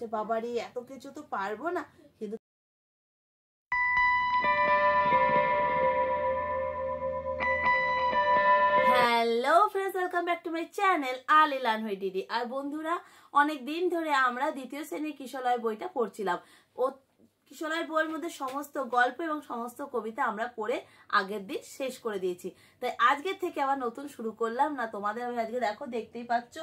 হচ্ছে বাবারে এত কিছু তো পারবো না, কিন্তু hello friends, welcome back to my channel আলি লানহই দিদি। আর বন্ধুরা, অনেক দিন ধরে আমরা দ্বিতীয় শ্রেণীর কিশলয় বইটা পড়ছিলাম। ও কিশলয় বইয়ের মধ্যে সমস্ত গল্প এবং সমস্ত কবিতা আমরা পড়ে আগের দিন শেষ করে দিয়েছি। তাই আজকের থেকে আবার নতুন শুরু করলাম না তোমাদের। আমি আজকে দেখো, দেখতেই পাচ্ছ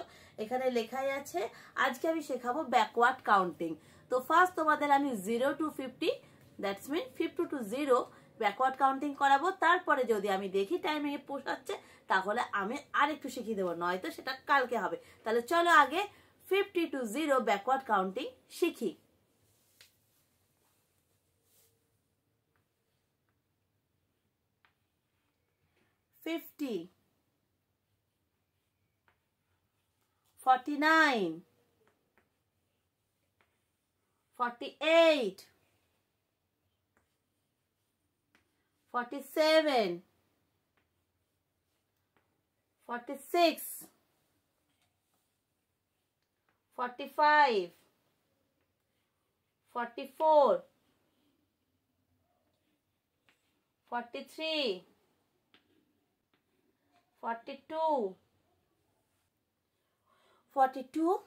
এখানে লেখাই আছে আজকে আমি শেখাবো ব্যাকওয়ার্ড কাউন্টিং। তো ফার্স্ট তোমাদের আমি 0 to 50, that's mean 50 to 0 backward counting করাবো। তারপরে যদি আমি দেখি টাইমে পোষাচ্ছে তাহলে আমি আরেকটু শিখিয়ে দেবো, নয়তো সেটা কালকে হবে। তাহলে চলো আগে 50 to 0 ব্যাকওয়ার্ড কাউন্টিং শিখি। 50, 49, 48, 47, 46, 45, 44, 43, 42, 42,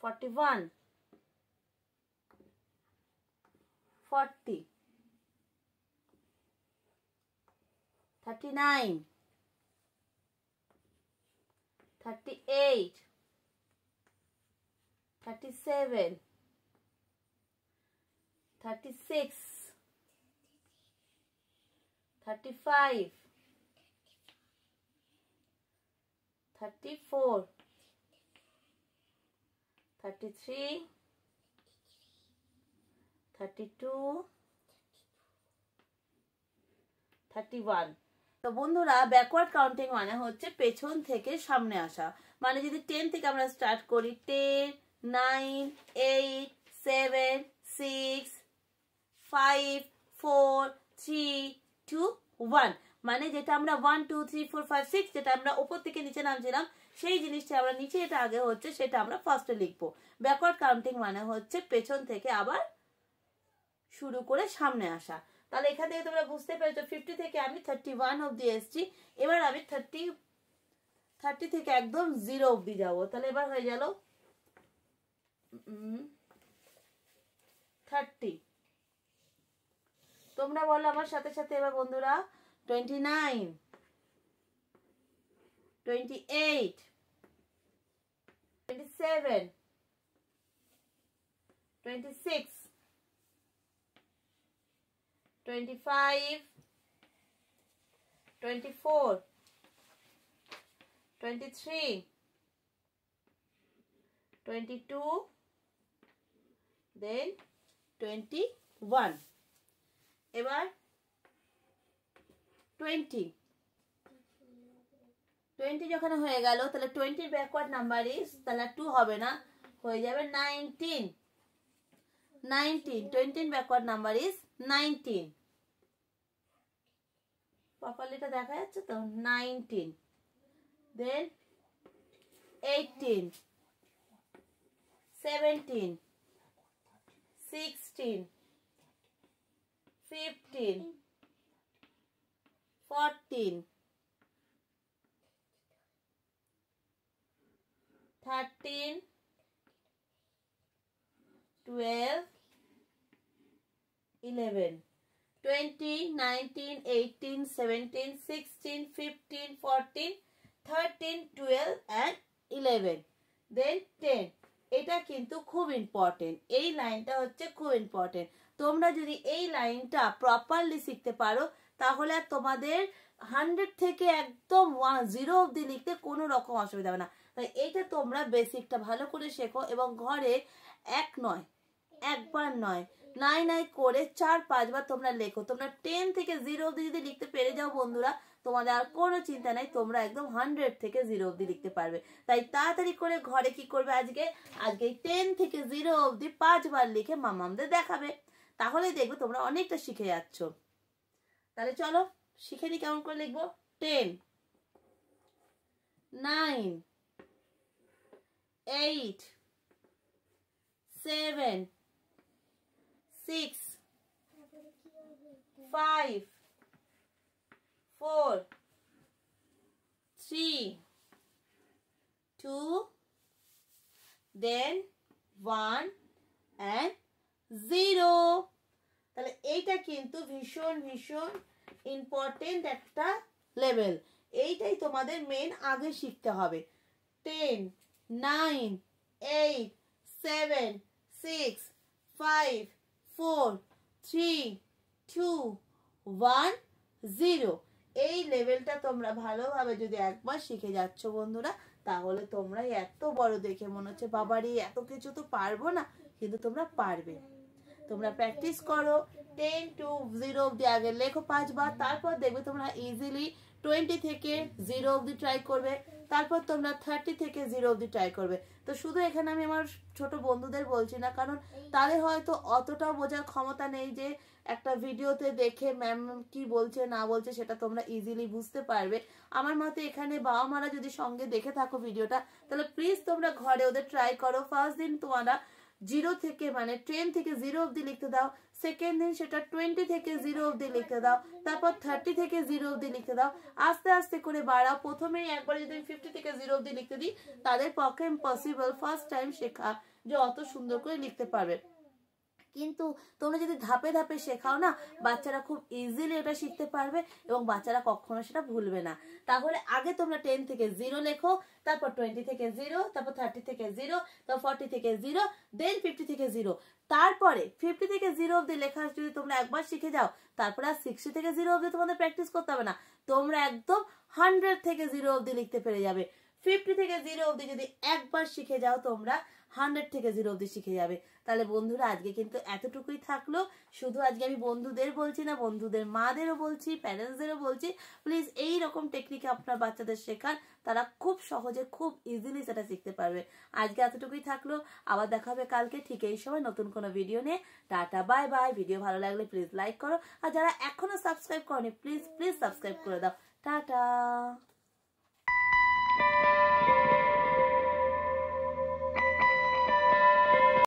41, 40, 39, 38, 37, 36, 35, 34, 33, 32, 31। তো বন্ধুরা, ব্যাকওয়ার্ড কাউন্টিং মানে হচ্ছে পেছন থেকে সামনে আসা। মানে যদি 10 থেকে আমরা স্টার্ট করি, 10, 9, 8, 7, 6, 5, 4, 3, 2, 1। মানে যেটা আমরা 1, 2, 3, 4, 5, 6 যেটা আমরা উপর থেকে নিচে নামছিলাম, সেই জিনিসটা আমরা নিচে এটা আগে হচ্ছে সেটা আমরা ফার্স্টে লিখবো। ব্যাকওয়ার্ড কাউন্টিং মানে হচ্ছে পেছন থেকে আবার শুরু করে সামনে আসা। তাহলে এখান থেকে তোমরা বুঝতে পেরেছো 50 থেকে আমি 31 অব্দি এসছি। এবার আমি 30 থেকে একদম 0 অব্দি যাবো। তাহলে এবার হয়ে গেল 30। তোমরা বলো আমার সাথে সাথে এবার বন্ধুরা, 29, 28, 27, 26, 25, 24, 23, 22, then 21। এবার 20 যখন হয়ে গেল, তাহলে 20 ব্যাকওয়ার্ড নাম্বার ইজ, তাহলে 2 হবে না, হয়ে যাবে 19। 20 ব্যাকওয়ার্ড নাম্বার ইজ 19। প্রপারলিটা দেখা যাচ্ছে তো? 19, দেন 18, 17, 16, 15, 14, 13, 12, 11, 20, 19, 18, 17, 16, 15, 14, 13, 12 and 11, then 10। এটা কিন্তু খুব ইম্পর্টেন্ট, এই লাইনটা হচ্ছে খুব ইম্পর্টেন্ট। তোমরা যদি এই লাইনটা প্রপারলি শিখতে পারো তাহলে আর তোমাদের 100 থেকে একদম 0 অব্দি লিখতে কোনো রকম অসুবিধা হবে না। তাই এইটা তোমরা বেসিকটা ভালো করে শেখো এবং ঘরে একবার নয়, নাই করে 4-5 বার তোমরা লেখো। তোমরা 10 থেকে 0 অব্দি যদি লিখতে পেরে যাও বন্ধুরা, তোমাদের আর কোনো চিন্তা নাই, তোমরা একদম 100 থেকে 0 অব্দি লিখতে পারবে। তাই তাড়াতাড়ি করে ঘরে কি করবে, আজকে 10 থেকে 0 অব্দি 5 বার লিখে মামামদের দেখাবে। তাহলে দেখবে তোমরা অনেকটা শিখে যাচ্ছ। তাহলে চলো শিখে নি কেমন করে লিখবো। 10, 9, 8, 7 6 5 4 3 2 then 1 and 0 তাহলে এইটা কিন্তু ভীষণ ভীষণ ইম্পর্টেন্ট একটা লেভেল এইটাই তোমাদের মেন আগে শিখতে হবে 10 9 8 7 6 5 4 3 2 1 0 এই লেভেলটা তোমরা ভালোভাবে যদি একবার শিখে যাচ্ছ বন্ধুরা তাহলে তোমরা এত বড় দেখে মনে হচ্ছে বাবারে এত কিছু তো পারবো না কিন্তু তোমরা পারবে তোমরা প্র্যাকটিস করো 10 to 0 অবধি আগে লেখো 5 বার তারপর দেখবে তোমরা ইজিলি 20 থেকে 0 অবধি ট্রাই করবে তারপর তোমরা 30 থেকে 0 অবধি ট্রাই করবে তো শুধু এখানে আমি আমার ছোট বন্ধুদের বলছি না কারণ তাদের হয়তো অতটাও বোঝার ক্ষমতা নেই যে একটা ভিডিওতে দেখে ম্যাম কি বলছে না বলছে সেটা তোমরা ইজিলি বুঝতে পারবে আমার মতে এখানে বাবা মারা যদি সঙ্গে দেখে থাকো ভিডিওটা তাহলে প্লিজ তোমরা ঘরে ওদের ট্রাই করো ফার্স্ট দিন তোমরা 0 থেকে মানে 10 থেকে 0 অবধি লিখতে দাও সেকেন্ড দিন সেটা 20 থেকে 0 অবধি লিখতে দাও তারপর 30 থেকে 0 অবধি লিখতে দাও আস্তে আস্তে করে বাড়াও প্রথমেই একবার যদি 50 থেকে 0 অবধি লিখতে দিই তাদের পক্ষে ইম্পসিবল ফার্স্ট টাইম শেখা যে অত সুন্দর করে লিখতে পারবে কিন্তু তোমরা যদি ধাপে ধাপে শেখাও না বাচ্চারা খুব ইজিলি এটা শিখতে পারবে এবং বাচ্চারা কখনো সেটা ভুলবে না তাহলে আগে তোমরা 10 থেকে 0 লেখো তারপর 20 থেকে 0 তারপর 30 থেকে 0 তারপর 40 থেকে 0 দেন 50 থেকে 0 তারপরে 50 থেকে 0 অবধি লেখা যদি তোমরা একবার শিখে যাও তারপরে আর 60 থেকে 0 অবধি তোমাদের প্র্যাকটিস করতে হবে না তোমরা একদম 100 থেকে 0 অবধি লিখতে পেরে যাবে 50 থেকে 0 অবধি যদি একবার শিখে যাও তোমরা 100 থেকে 0 অবধি শিখে যাবে তাহলে বন্ধুরা আজকে কিন্তু এতটুকুই থাকলো শুধু আজকে আমি বন্ধুদের বলছি না বন্ধুদের মাদেরও বলছি প্যারেন্টসদেরও বলছি প্লিজ এই রকম টেকনিক আপনার বাচ্চাদের শেখান তারা খুব সহজে খুব ইজিলি সেটা শিখতে পারবে আজকে এতটুকুই থাকলো আবার দেখা হবে কালকে ঠিক এই সময় নতুন কোনো ভিডিও নিয়ে টাটা বাই বাই ভিডিও ভালো লাগলে প্লিজ লাইক করো আর যারা এখনো সাবস্ক্রাইব করনি প্লিজ সাবস্ক্রাইব করে দাও টাটা